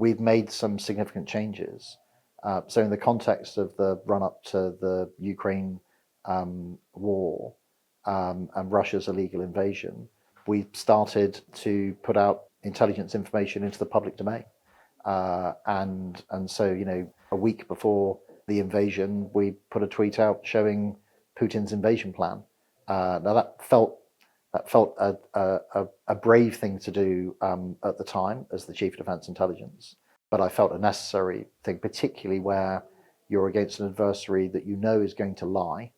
we've made some significant changes. So in the context of the run-up to the Ukraine war and Russia's illegal invasion, we started to put out intelligence information into the public domain. And so, a week before the invasion, we put a tweet out showing Putin's invasion plan. Now that felt a brave thing to do at the time as the Chief of Defence Intelligence, but I felt a necessary thing, particularly where you're against an adversary that you know is going to lie.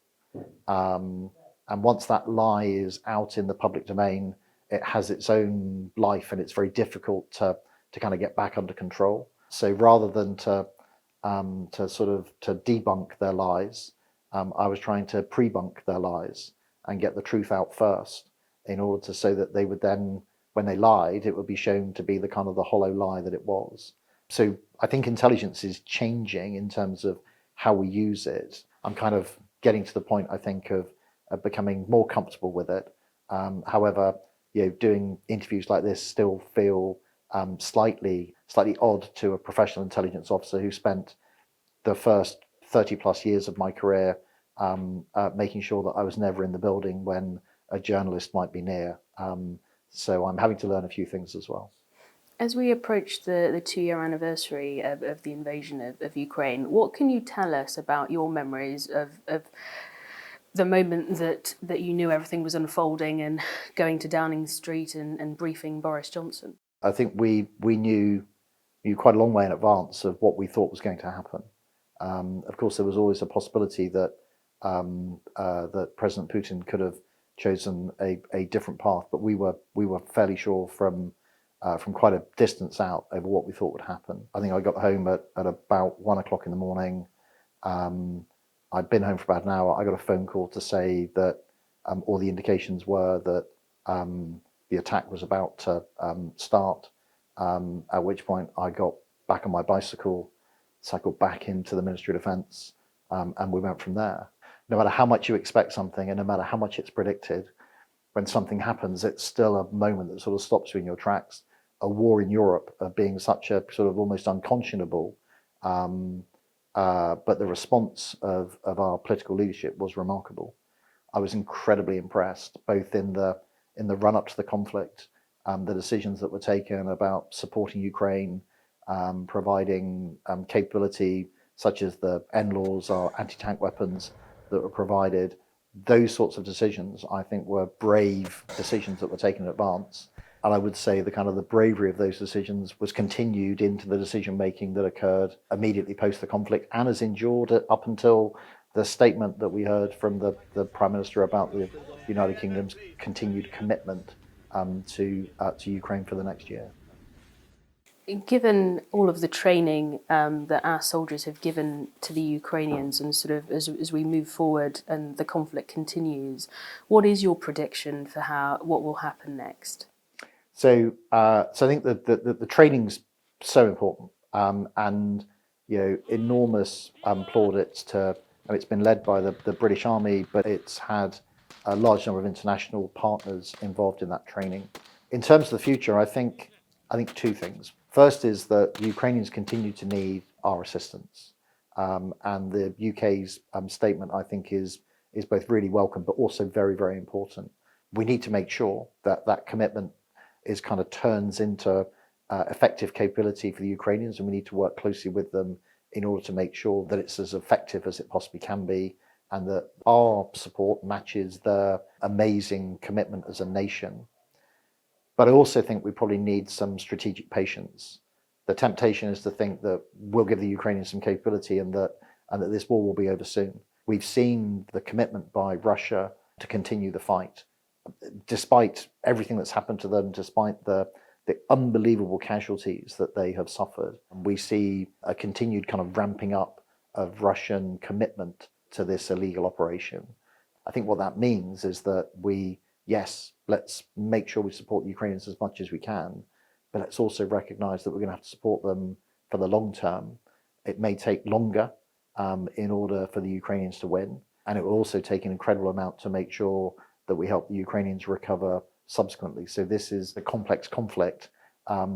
And once that lie is out in the public domain, it has its own life, and it's very difficult to kind of get back under control. So rather than to debunk their lies, I was trying to pre-bunk their lies and get the truth out first, in order to so that they would then, when they lied, it would be shown to be the kind of the hollow lie that it was. So I think intelligence is changing in terms of how we use it. I'm kind of getting to the point, I think, of becoming more comfortable with it. However, doing interviews like this still feel slightly odd to a professional intelligence officer who spent the first 30 plus years of my career making sure that I was never in the building when a journalist might be near. So I'm having to learn a few things as well. As we approach the 2-year anniversary of the invasion of Ukraine, what can you tell us about your memories of the moment that you knew everything was unfolding and going to Downing Street and briefing Boris Johnson? I think we knew quite a long way in advance of what we thought was going to happen. Of course, there was always a possibility that that President Putin could have chosen a different path, but we were fairly sure from quite a distance out over what we thought would happen. I think I got home at about 1 o'clock in the morning. I'd been home for about an hour. I got a phone call to say that all the indications were that the attack was about to start, at which point I got back on my bicycle, cycled back into the Ministry of Defence, and we went from there. No matter how much you expect something and no matter how much it's predicted, when something happens, it's still a moment that sort of stops you in your tracks. A war in Europe being such a sort of almost unconscionable, but the response of our political leadership was remarkable. I was incredibly impressed, both in the run-up to the conflict, the decisions that were taken about supporting Ukraine, providing capability such as the NLAWs, our anti-tank weapons that were provided. Those sorts of decisions, I think, were brave decisions that were taken in advance. And I would say the bravery of those decisions was continued into the decision making that occurred immediately post the conflict and has endured up until the statement that we heard from the Prime Minister about the United Kingdom's continued commitment to Ukraine for the next year. Given all of the training that our soldiers have given to the Ukrainians, and sort of as we move forward and the conflict continues, what is your prediction for what will happen next? So I think that the training's so important, and enormous plaudits to. It's been led by the British Army, but it's had a large number of international partners involved in that training. In terms of the future, I think two things. First is that the Ukrainians continue to need our assistance, and the UK's statement, I think, is both really welcome but also very, very important. We need to make sure that commitment is kind of turns into effective capability for the Ukrainians, and we need to work closely with them in order to make sure that it's as effective as it possibly can be, and that our support matches their amazing commitment as a nation. But I also think we probably need some strategic patience. The temptation is to think that we'll give the Ukrainians some capability and that this war will be over soon. We've seen the commitment by Russia to continue the fight, despite everything that's happened to them, despite the unbelievable casualties that they have suffered. We see a continued kind of ramping up of Russian commitment to this illegal operation. I think what that means is that let's make sure we support the Ukrainians as much as we can, but let's also recognize that we're going to have to support them for the long term. It may take longer in order for the Ukrainians to win, and it will also take an incredible amount to make sure that we help the Ukrainians recover subsequently. So this is a complex conflict,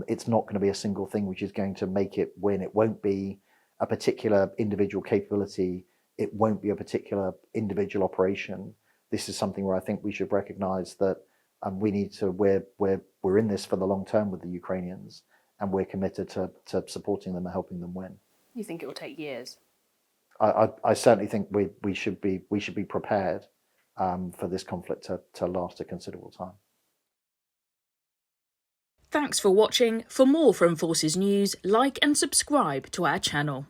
It's not going to be a single thing which is going to make it win. It won't be a particular individual capability. It won't be a particular individual operation. This is something where I think we should recognise that we need to. We're in this for the long term with the Ukrainians, and we're committed to supporting them and helping them win. You think it will take years? I certainly think we should be prepared for this conflict to last a considerable time. Thanks for watching. For more from Forces News, like and subscribe to our channel.